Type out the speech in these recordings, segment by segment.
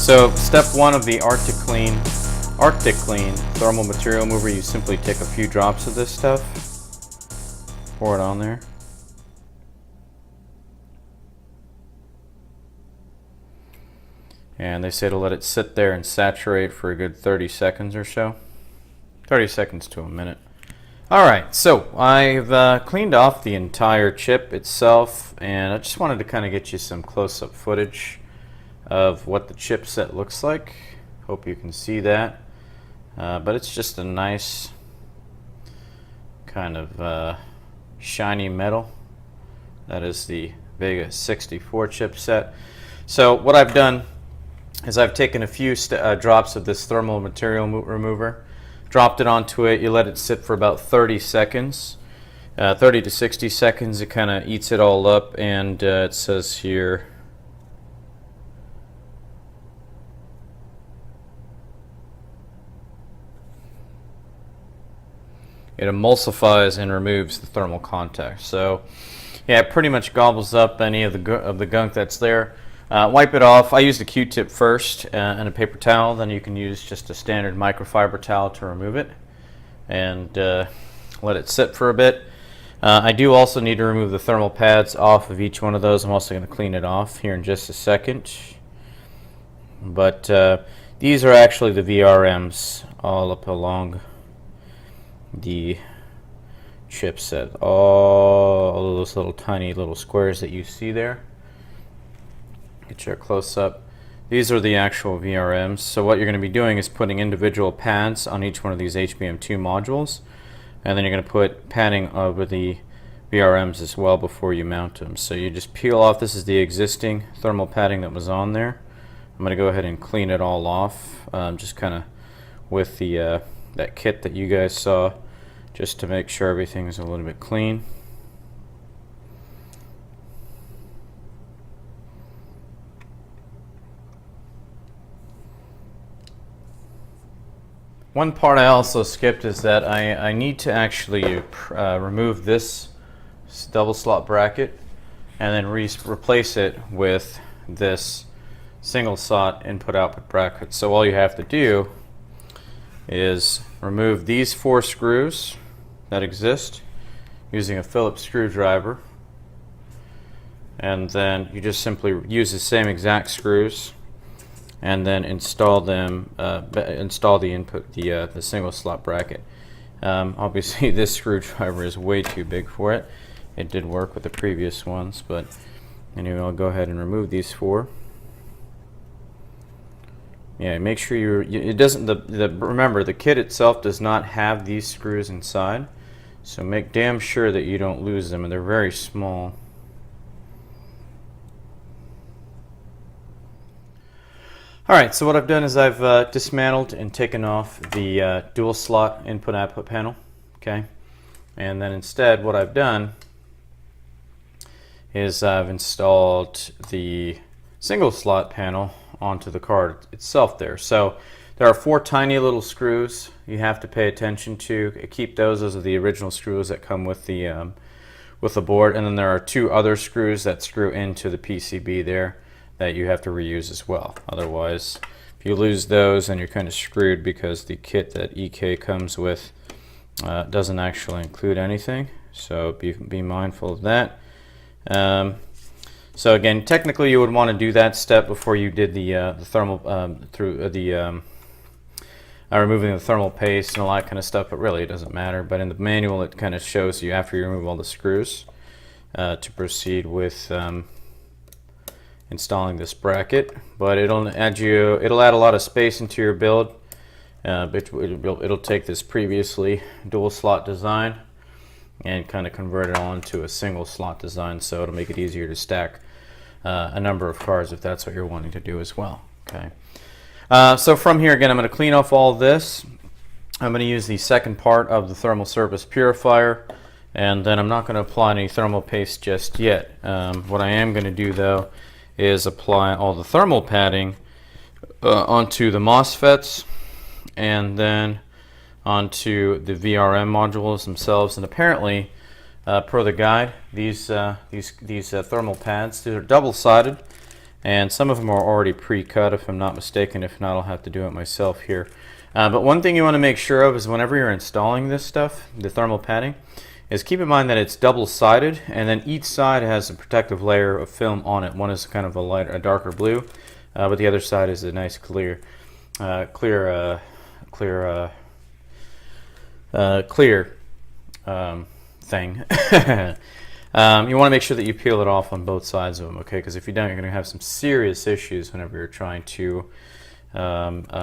So step one of the Arctic Clean thermal material remover, you simply take a few drops of this stuff, pour it on there. And they say to let it sit there and saturate for a good 30 seconds or so. 30 seconds to a minute. Alright, so I've cleaned off the entire chip itself, and I just wanted to kind of get you some close-up footage of what the chipset looks like. Hope you can see that. But it's just a nice kind of shiny metal. That is the Vega 64 chipset. So what I've done is I've taken a few drops of this thermal material remover, dropped it onto it. You let it sit for about 30 seconds, 30 to 60 seconds. It kind of eats it all up, and it says here it emulsifies and removes the thermal contact. So yeah, it pretty much gobbles up any of the gunk that's there. Wipe it off. I used a Q-tip first and a paper towel. Then you can use just a standard microfiber towel to remove it, and let it sit for a bit. I do also need to remove the thermal pads off of each one of those. I'm also going to clean it off here in just a second. But these are actually the VRMs all up along the chipset. All of those little tiny little squares that you see there. Get you a close up. These are the actual VRMs. So what you're going to be doing is putting individual pads on each one of these HBM2 modules, and then you're going to put padding over the VRMs as well before you mount them. So you just peel off. This is the existing thermal padding that was on there. I'm going to go ahead and clean it all off, just kind of with the that kit that you guys saw, just to make sure everything is a little bit clean. One part I also skipped is that I need to actually remove this double slot bracket and then replace it with this single slot input output bracket. So all you have to do is remove these 4 screws that exist using a Phillips screwdriver, and then you just simply use the same exact screws and then install them, install the single slot bracket. Obviously this screwdriver is way too big for it. It did work with the previous ones, but anyway, I'll go ahead and remove these 4. Yeah, make sure it doesn't, remember the kit itself does not have these screws inside, so make damn sure that you don't lose them, and they're very small. Alright, so what I've done is I've dismantled and taken off the dual slot input output panel, okay, and then instead what I've done is I've installed the single slot panel onto the card itself there. So there are 4 tiny little screws you have to pay attention to. Keep those. Those are the original screws that come with the board, and then there are 2 other screws that screw into the PCB there that you have to reuse as well. Otherwise, if you lose those, then you're kind of screwed, because the kit that EK comes with doesn't actually include anything. So be mindful of that. So again, technically you would want to do that step before you did the thermal removing the thermal paste and all that kind of stuff, but really it doesn't matter. But in the manual it kind of shows you after you remove all the screws to proceed with installing this bracket. But it'll add a lot of space into your build. It'll take this previously dual slot design and kind of convert it all into a single slot design, so it'll make it easier to stack a number of cards if that's what you're wanting to do as well. Okay. So from here, again, I'm going to clean off all of this. I'm going to use the second part of the thermal surface purifier, and then I'm not going to apply any thermal paste just yet. What I am going to do though is apply all the thermal padding onto the MOSFETs, and then onto the VRM modules themselves. And apparently, per the guide, these thermal pads, these are double-sided, and some of them are already pre-cut if I'm not mistaken. If not, I'll have to do it myself here. But one thing you want to make sure of is whenever you're installing this stuff, the thermal padding, is keep in mind that it's double-sided, and then each side has a protective layer of film on it. One is kind of a darker blue, but the other side is a nice clear thing. You want to make sure that you peel it off on both sides of them, okay? Because if you don't, you're going to have some serious issues whenever you're trying to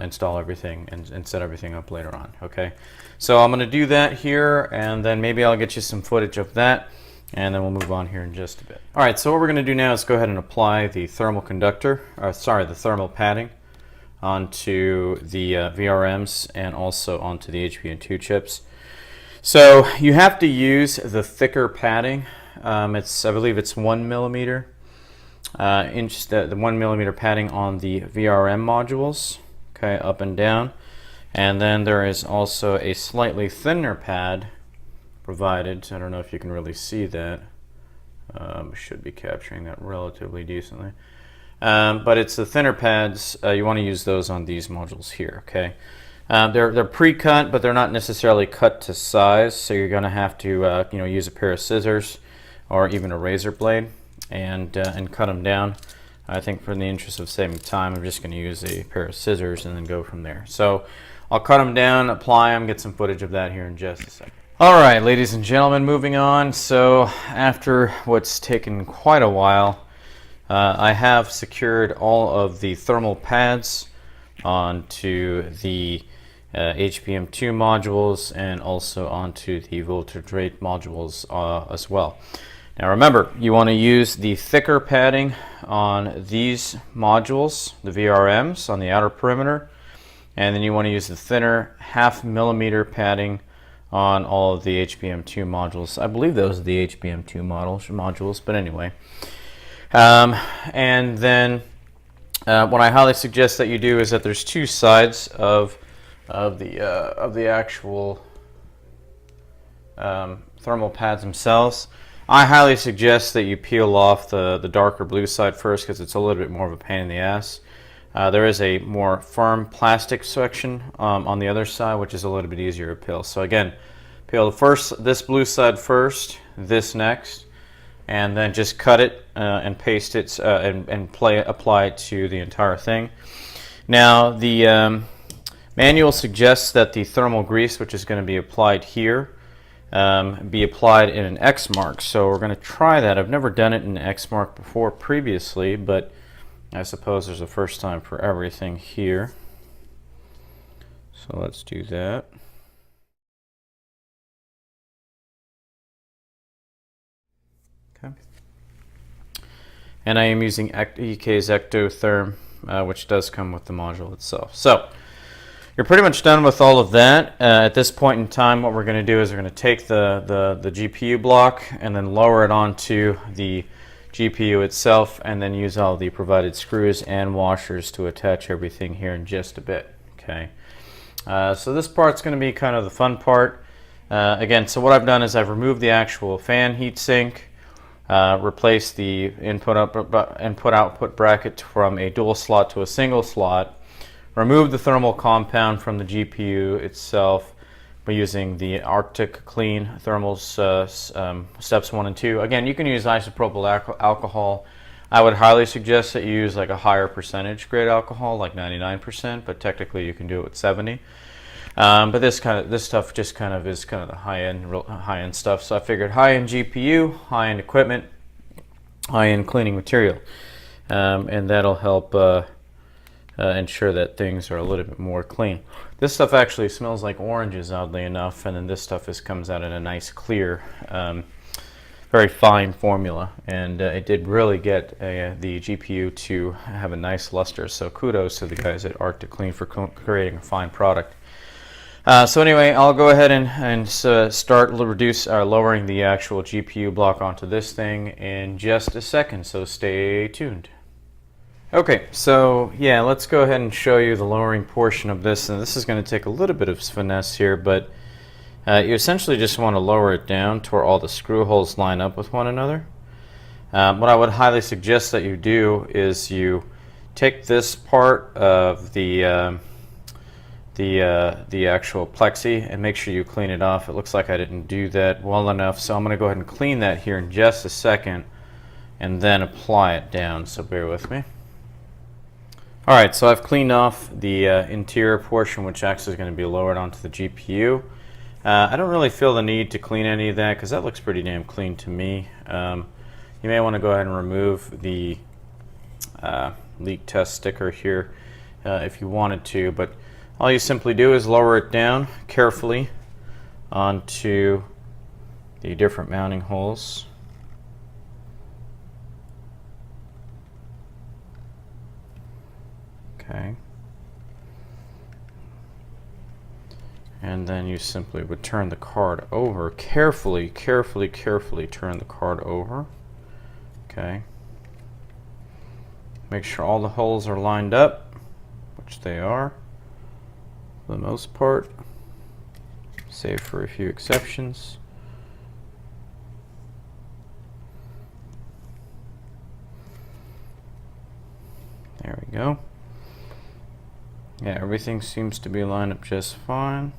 install everything and set everything up later on, okay? So I'm going to do that here, and then maybe I'll get you some footage of that, and then we'll move on here in just a bit. All right, so what we're going to do now is go ahead and apply the thermal the thermal padding onto the VRMs and also onto the HBM2 chips. So you have to use the thicker padding. I believe it's 1 millimeter inch, the 1 millimeter padding on the VRM modules, okay, up and down. And then there is also a slightly thinner pad provided. I don't know if you can really see that. Should be capturing that relatively decently. But it's the thinner pads. You want to use those on these modules here, okay? They're pre-cut, but they're not necessarily cut to size, so you're going to have to use a pair of scissors or even a razor blade and cut them down. I think for the interest of saving time, I'm just going to use a pair of scissors and then go from there. So I'll cut them down, apply them, get some footage of that here in just a second. All right, ladies and gentlemen, moving on. So after what's taken quite a while, I have secured all of the thermal pads onto the HBM2 modules and also onto the voltage rate modules as well. Now remember, you want to use the thicker padding on these modules, the VRMs on the outer perimeter, and then you want to use the thinner 0.5 millimeter padding on all of the HBM2 modules. I believe those are the HBM2 modules, but anyway. And then what I highly suggest that you do is that there's two sides of the actual thermal pads themselves. I highly suggest that you peel off the darker blue side first because it's a little bit more of a pain in the ass. There is a more firm plastic section on the other side, which is a little bit easier to peel. So again, peel this blue side first, this next, and then just cut it and paste it and apply it to the entire thing. Now the manual suggests that the thermal grease, which is going to be applied here, be applied in an X mark. So we're going to try that. I've never done it in an X mark before previously, but I suppose there's a first time for everything here. So let's do that. Okay. And I am using EK's Ectotherm, which does come with the module itself. So you're pretty much done with all of that. At this point in time, what we're going to do is we're going to take the GPU block and then lower it onto the GPU itself, and then use all the provided screws and washers to attach everything here in just a bit. Okay. So this part's going to be kind of the fun part. Again, so what I've done is I've removed the actual fan heatsink, replaced the input-output bracket from a dual slot to a single slot, removed the thermal compound from the GPU itself by using the Arctic Clean thermals steps 1 and 2. Again, you can use isopropyl alcohol. I would highly suggest that you use like a higher percentage grade alcohol, like 99%, but technically you can do it with 70. But this stuff just is kind of the high-end stuff. So I figured high-end GPU, high-end equipment, high-end cleaning material, and that'll help ensure that things are a little bit more clean. This stuff actually smells like oranges, oddly enough, and then this stuff comes out in a nice clear, very fine formula, and it did really get the GPU to have a nice luster. So kudos to the guys at Arctic Clean for creating a fine product. So anyway, I'll go ahead and start lowering the actual GPU block onto this thing in just a second, so stay tuned. Okay, so yeah, let's go ahead and show you the lowering portion of this, and this is going to take a little bit of finesse here, but you essentially just want to lower it down to where all the screw holes line up with one another. What I would highly suggest that you do is you take this part of the actual plexi and make sure you clean it off. It looks like I didn't do that well enough, so I'm going to go ahead and clean that here in just a second and then apply it down, so bear with me. Alright, so I've cleaned off the interior portion, which actually is going to be lowered onto the GPU. I don't really feel the need to clean any of that because that looks pretty damn clean to me. You may want to go ahead and remove the leak test sticker here if you wanted to, but all you simply do is lower it down carefully onto the different mounting holes. Okay. And then you simply would turn the card over. Carefully turn the card over. Okay. Make sure all the holes are lined up, which they are for the most part, save for a few exceptions. There we go. Yeah, everything seems to be lined up just fine.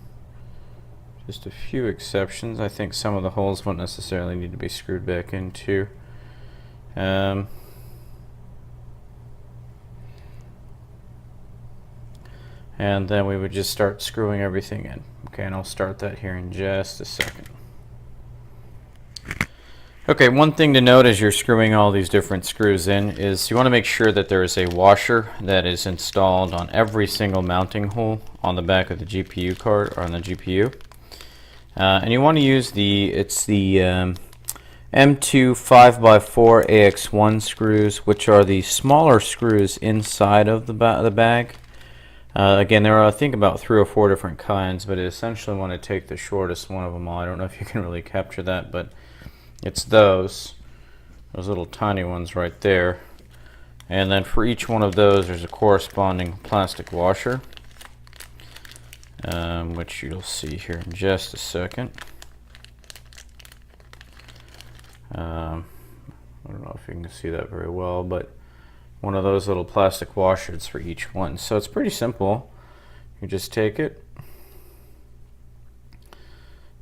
Just a few exceptions. I think some of the holes won't necessarily need to be screwed back into. And then we would just start screwing everything in. Okay, and I'll start that here in just a second. Okay, one thing to note as you're screwing all these different screws in is you want to make sure that there is a washer that is installed on every single mounting hole on the back of the GPU card or on the GPU. And you want to use the M2 5x4 AX1 screws, which are the smaller screws inside of the bag. Again, there are I think about 3 or 4 different kinds, but you essentially want to take the shortest one of them all. I don't know if you can really capture that, but it's those little tiny ones right there. And then for each one of those there's a corresponding plastic washer, which you'll see here in just a second. I don't know if you can see that very well, but one of those little plastic washers for each one. So it's pretty simple. You just take it,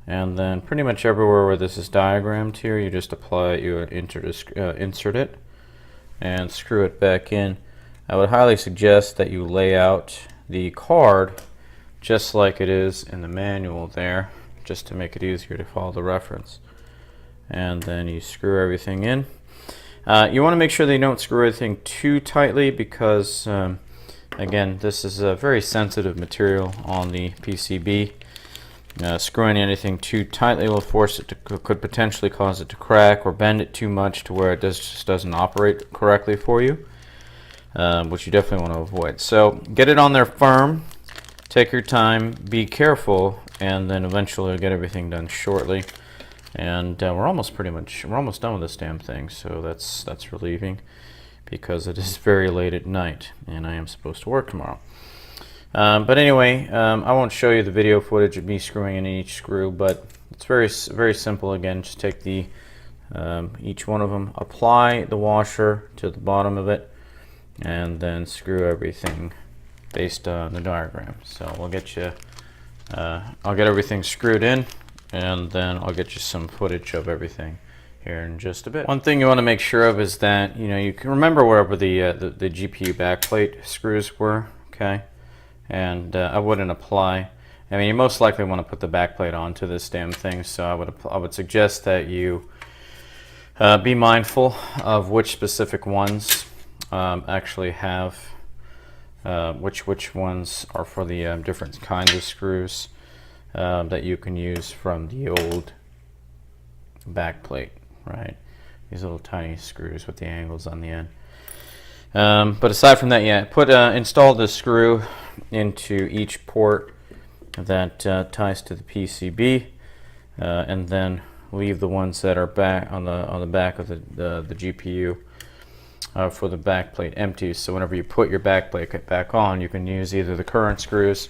and then pretty much everywhere where this is diagrammed here, you just apply it, you insert it, and screw it back in. I would highly suggest that you lay out the card just like it is in the manual there, just to make it easier to follow the reference. And then you screw everything in. You want to make sure that you don't screw everything too tightly because, again, this is a very sensitive material on the PCB. Screwing anything too tightly will force it to could potentially cause it to crack or bend it too much to where it just doesn't operate correctly for you, which you definitely want to avoid. So get it on there firm, take your time, be careful, and then eventually you'll get everything done shortly. And we're almost done with this damn thing, so that's relieving because it is very late at night and I am supposed to work tomorrow. But anyway, I won't show you the video footage of me screwing in each screw, but it's very simple. Again, just take the each one of them, apply the washer to the bottom of it, and then screw everything based on the diagram. So we'll get you, I'll get everything screwed in, and then I'll get you some footage of everything here in just a bit. One thing you want to make sure of is that you can remember wherever the GPU backplate screws were, okay? And I wouldn't apply. I mean, you most likely want to put the backplate onto this damn thing, so I would suggest that you be mindful of which specific ones actually have which ones are for the different kinds of screws that you can use from the old backplate, right? These little tiny screws with the angles on the end. But aside from that, yeah, install the screw into each port that ties to the PCB, and then leave the ones that are back on the back of the GPU for the backplate empty. So whenever you put your backplate back on, you can use either the current screws.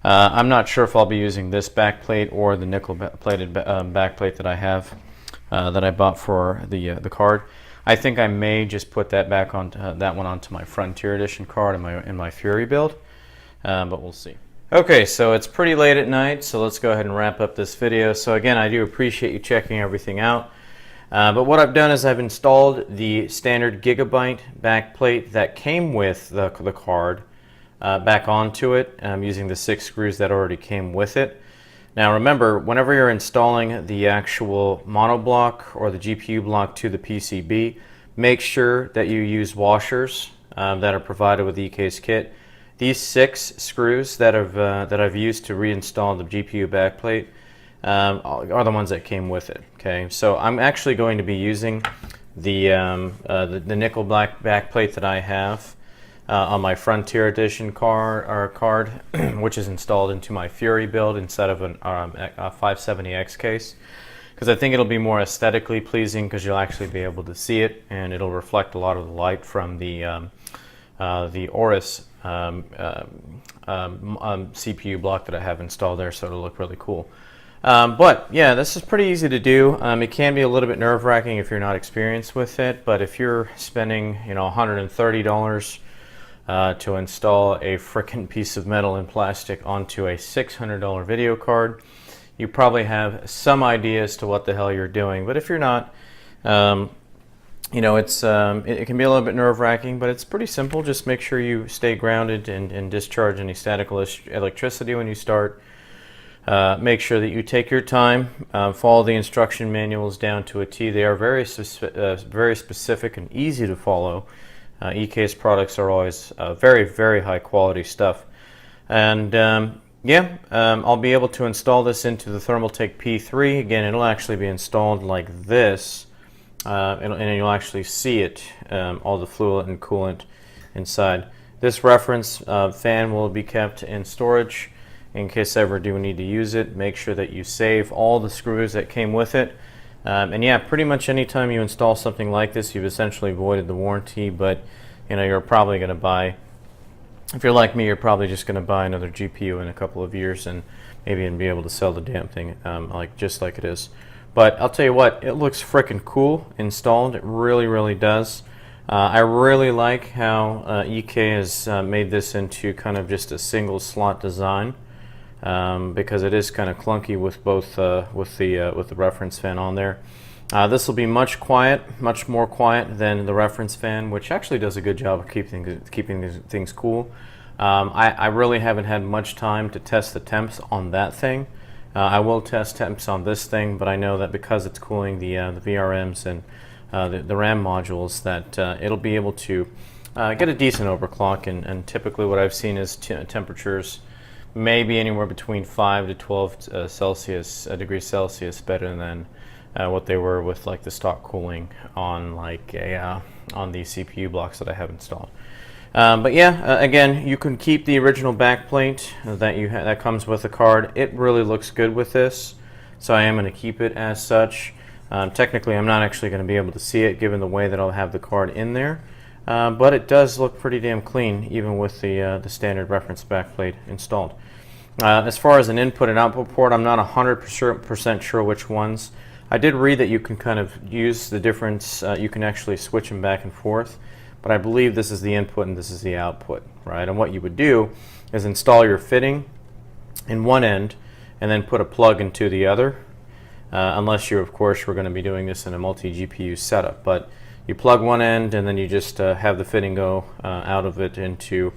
I'm not sure if I'll be using this backplate or the nickel plated backplate that I have that I bought for the card. I think I may just put that back on that one onto my Frontier Edition card in my Fury build, but we'll see. Okay, so it's pretty late at night, so let's go ahead and wrap up this video. So again, I do appreciate you checking everything out. But what I've done is I've installed the standard Gigabyte backplate that came with the card back onto it using the 6 screws that already came with it. Now remember, whenever you're installing the actual monoblock or the GPU block to the PCB, make sure that you use washers that are provided with the eCase kit. These 6 screws that I've used to reinstall the GPU backplate are the ones that came with it. Okay, so I'm actually going to be using the nickel black backplate that I have on my Frontier Edition card, which is installed into my Fury build instead of a 570X case, because I think it'll be more aesthetically pleasing because you'll actually be able to see it and it'll reflect a lot of the light from the Aorus CPU block that I have installed there, so it'll look really cool. But yeah, this is pretty easy to do. It can be a little bit nerve-wracking if you're not experienced with it, but if you're spending, you know, $130 to install a frickin' piece of metal and plastic onto a $600 video card, you probably have some idea as to what the hell you're doing. But if you're not, you know, it can be a little bit nerve-wracking, but it's pretty simple. Just make sure you stay grounded and discharge any static electricity when you start. Make sure that you take your time, follow the instruction manuals down to a T. They are very specific and easy to follow. eCase products are always very, very high quality stuff. And yeah, I'll be able to install this into the Thermaltake P3. Again, it'll actually be installed like this, and you'll actually see it, all the fluid and coolant inside. This reference fan will be kept in storage in case I ever do need to use it. Make sure that you save all the screws that came with it. And yeah, pretty much anytime you install something like this, you've essentially voided the warranty, but you know, you're probably going to buy, if you're like me, you're probably just going to buy another GPU in a couple of years and maybe even be able to sell the damn thing just like it is. But I'll tell you what, it looks frickin' cool installed. It really, really does. I really like how EK has made this into kind of just a single slot design. Because it is kind of clunky with both with the reference fan on there. This will be much more quiet than the reference fan, which actually does a good job of keeping these things cool. I really haven't had much time to test the temps on that thing. I will test temps on this thing, but I know that because it's cooling the VRMs and the RAM modules, that it'll be able to get a decent overclock. And typically, what I've seen is temperatures maybe anywhere between 5 to 12 degrees Celsius better than what they were with like the stock cooling on like on the CPU blocks that I have installed. But yeah, again, you can keep the original backplate that comes with the card. It really looks good with this, so I am going to keep it as such. Technically, I'm not actually going to be able to see it given the way that I'll have the card in there. But it does look pretty damn clean, even with the standard reference backplate installed. As far as an input and output port, I'm not 100% sure which ones. I did read that you can kind of use the difference, you can actually switch them back and forth, but I believe this is the input and this is the output, right? And what you would do is install your fitting in one end and then put a plug into the other, unless you, of course, we're going to be doing this in a multi-GPU setup. But you plug one end and then you just have the fitting go out of it into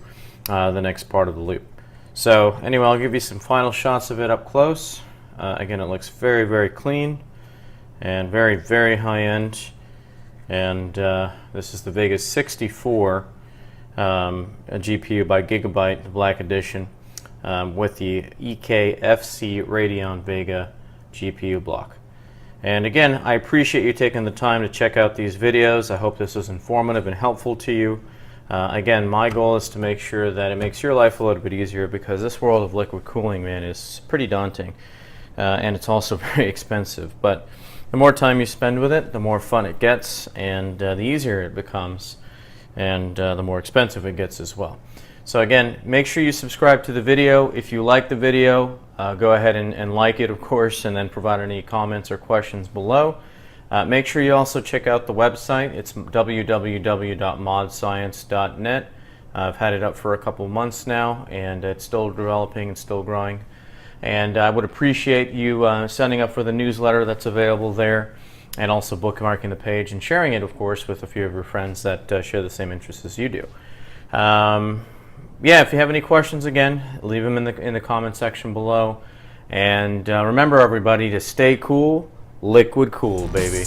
the next part of the loop. So anyway, I'll give you some final shots of it up close. Again, it looks very, very clean and very, very high end. And this is the Vega 64 a GPU by Gigabyte, the Black Edition, with the EK FC Radeon Vega GPU block. And again, I appreciate you taking the time to check out these videos. I hope this was informative and helpful to you. Again, my goal is to make sure that it makes your life a little bit easier, because this world of liquid cooling, man, is pretty daunting. And it's also very expensive. But the more time you spend with it, the more fun it gets, and the easier it becomes, and the more expensive it gets as well. So again, make sure you subscribe to the video. If you like the video, go ahead and like it, of course, and then provide any comments or questions below. Make sure you also check out the website. It's www.modscience.net. I've had it up for a couple months now, and it's still developing and still growing. And I would appreciate you signing up for the newsletter that's available there, and also bookmarking the page and sharing it, of course, with a few of your friends that share the same interests as you do. Yeah, if you have any questions, again, leave them in the comment section below. And remember, everybody, to stay cool, liquid cool, baby.